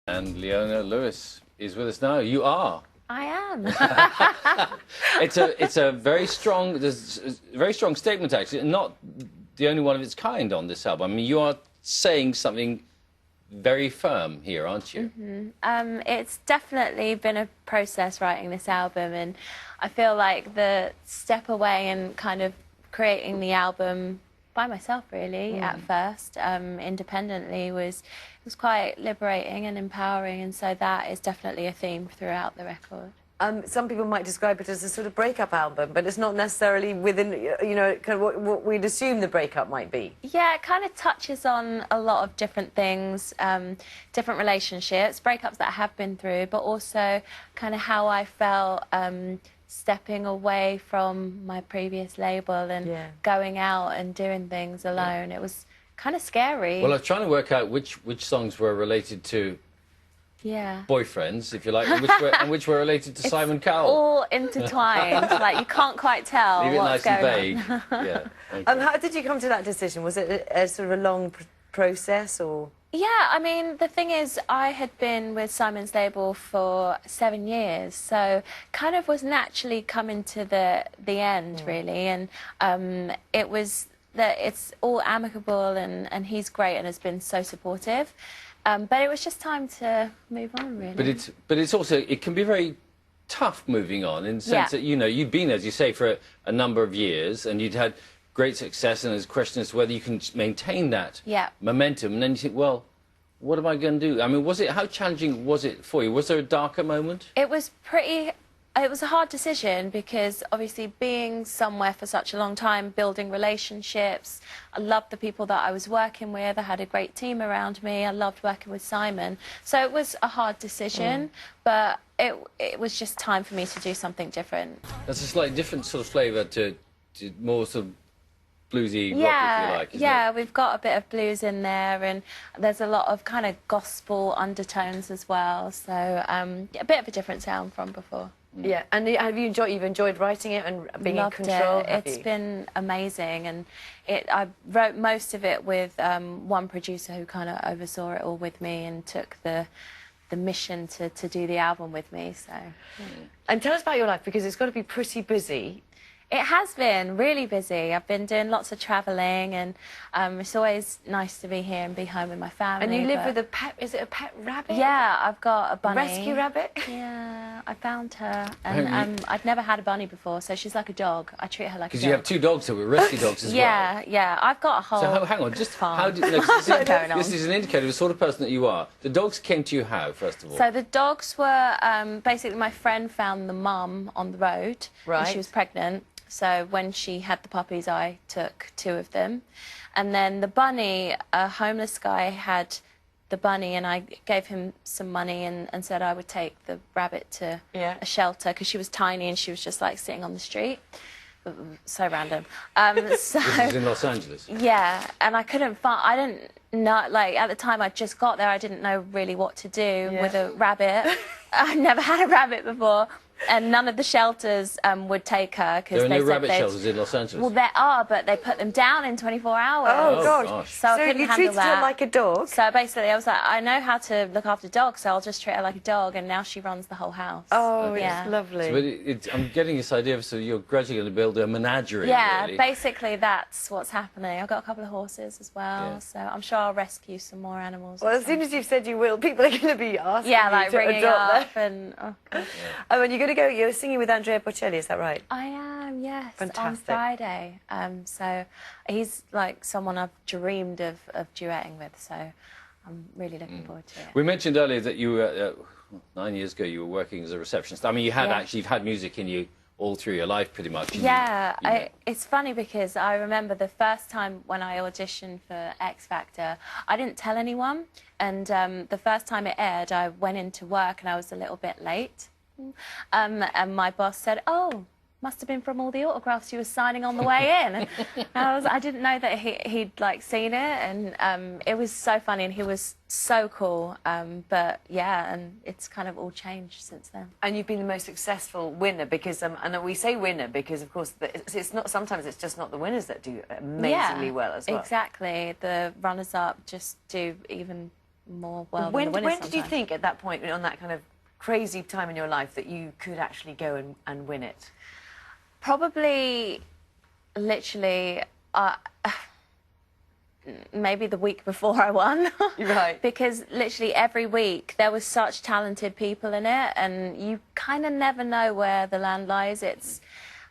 And Leona Lewis is with us now. You are. I am. It's a very strong, there's a very strong statement actually, and not the only one of its kind on this album. I mean, you are saying something very firm here, aren't you? Mm-hmm. It's definitely been a process writing this album, and I feel like the step away and kind of creating the album by myself really at first, independently, was quite liberating and empowering, and so that is definitely a theme throughout the record. Some people might describe it as a sort of breakup album, but it's not necessarily within, you know, kind of what we'd assume the breakup might be. Yeah, it kind of touches on a lot of different things, different relationships, breakups that I have been through, but also kind of how I felt stepping away from my previous label and going out and doing things alone. It was kind of scary. Well, I was trying to work out which songs were related to boyfriends, if you like, and which were related to Simon Cowell. All intertwined. Like, you can't quite tell Leave it what's nice going and vague. on. Yeah. Okay. How did you come to that decision? Was it a sort of a long process, or...? Yeah, I mean, the thing is, I had been with Simon's label for 7 years, so kind of was naturally coming to the end, really, and it was that it's all amicable, and he's great and has been so supportive, but it was just time to move on, really. But it's also, it can be very tough moving on, in the sense that, you know, you'd been, as you say, for a number of years, and you'd had great success, and there's a question as to whether you can maintain that momentum, and then you think, well, what am I going to do? I mean, how challenging was it for you? Was there a darker moment? It was a hard decision, because obviously being somewhere for such a long time, building relationships, I loved the people that I was working with, I had a great team around me, I loved working with Simon. So it was a hard decision, but it was just time for me to do something different. That's a slightly different sort of flavour to more sort of bluesy rock, if you like, isn't it? We've got a bit of blues in there, and there's a lot of kind of gospel undertones as well, so a bit of a different sound from before. Yeah, and you've enjoyed writing it and being in control? It's been amazing, and I wrote most of it with one producer who kind of oversaw it all with me and took the mission to do the album with me. So. And tell us about your life, because it's got to be pretty busy. It has been really busy. I've been doing lots of travelling, and it's always nice to be here and be home with my family. And you live with a pet, is it a pet rabbit? Yeah, I've got a bunny. Rescue rabbit? Yeah, I found her, and I'd never had a bunny before, so she's like a dog. I treat her like a dog. Because you have 2 dogs that were rescue dogs as well. Yeah, I've got a whole So hang on, just farm. how did... this is an indicator of the sort of person that you are. The dogs came to you how, first of all? So the dogs were, basically my friend found the mum on the road. Right. And she was pregnant. So when she had the puppies, I took 2 of them. And then the bunny, a homeless guy had the bunny, and I gave him some money and said I would take the rabbit to a shelter, because she was tiny and she was just like sitting on the street. So random. This is in Los Angeles? Yeah, and I couldn't find... I didn't know... Like, at the time I just got there, I didn't know really what to do with a rabbit. I'd never had a rabbit before. And none of the shelters would take her, because there are no rabbit shelters in Los Angeles. Well, there are, but they put them down in 24 hours. Oh, gosh. So I couldn't you handle treated that. her like a dog? So basically, I was like, I know how to look after dogs, so I'll just treat her like a dog, and now she runs the whole house. Oh, yeah. It's lovely. So I'm getting this idea of, so you're gradually going to build a menagerie, Yeah, really. basically that's what's happening. I've got a couple of horses as well, so I'm sure I'll rescue some more animals. Well, as soon as you've said you will, people are going to be asking you like to ringing adopt up and... Oh, God. Oh, and you're going to go... You're singing with Andrea Bocelli, is that right? I am, yes. Fantastic. On Friday. So he's like someone I've dreamed of duetting with, so I'm really looking forward to it. We mentioned earlier that you were, 9 years ago, you were working as a receptionist. I mean, you had you've had music in you all through your life, pretty much. Yeah, it's funny, because I remember the first time when I auditioned for X Factor, I didn't tell anyone, and the first time it aired, I went into work and I was a little bit late. And my boss said, "Oh, must have been from all the autographs you were signing on the way in." And I didn't know that he'd like seen it, and it was so funny, and he was so cool. But yeah, and it's kind of all changed since then. And you've been the most successful winner, because and we say winner because, of course, it's not. Sometimes it's just not the winners that do amazingly well as well. Exactly. The runners-up just do even more well When than the winners did you think at that point, on that kind of crazy time in your life, that you could actually go and win it? Probably, literally, maybe the week before I won. Right. Because literally every week there was such talented people in it, and you kind of never know where the land lies. It's,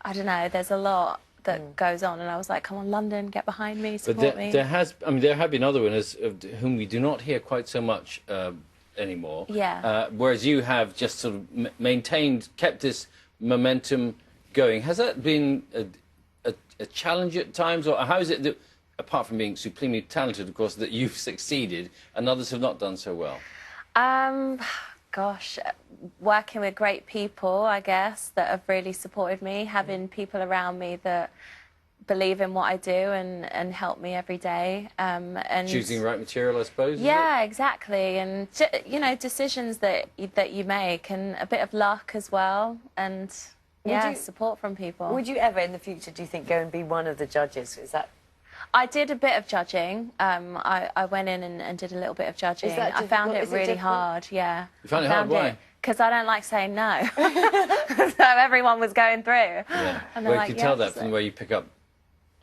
I don't know, there's a lot that goes on, and I was like, come on, London, get behind me, support me. There have been other winners of whom we do not hear quite so much anymore. Yeah. Whereas you have just sort of kept this momentum going. Has that been a challenge at times, or how is it that, apart from being supremely talented, of course, that you've succeeded and others have not done so well? Gosh, working with great people, I guess, that have really supported me, having people around me that believe in what I do and help me every day. And choosing the right material, I suppose. Yeah, exactly, and you know, decisions that you make, and a bit of luck as well, and support from people. Would you ever, in the future, do you think, go and be one of the judges? Is that? I did a bit of judging. I went in and did a little bit of judging. I found it really hard, yeah. You found it hard? Why? Because I don't like saying no. So everyone was going through. Yeah. And well, you like, can tell that from the way you pick up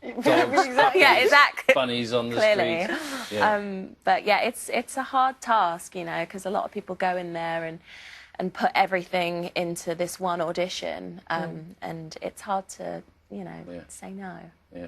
dogs, yeah, exactly. bunnies on the Clearly. street. Yeah. But yeah, it's a hard task, you know, because a lot of people go in there and put everything into this one audition, and it's hard to, you know, say no. Yeah.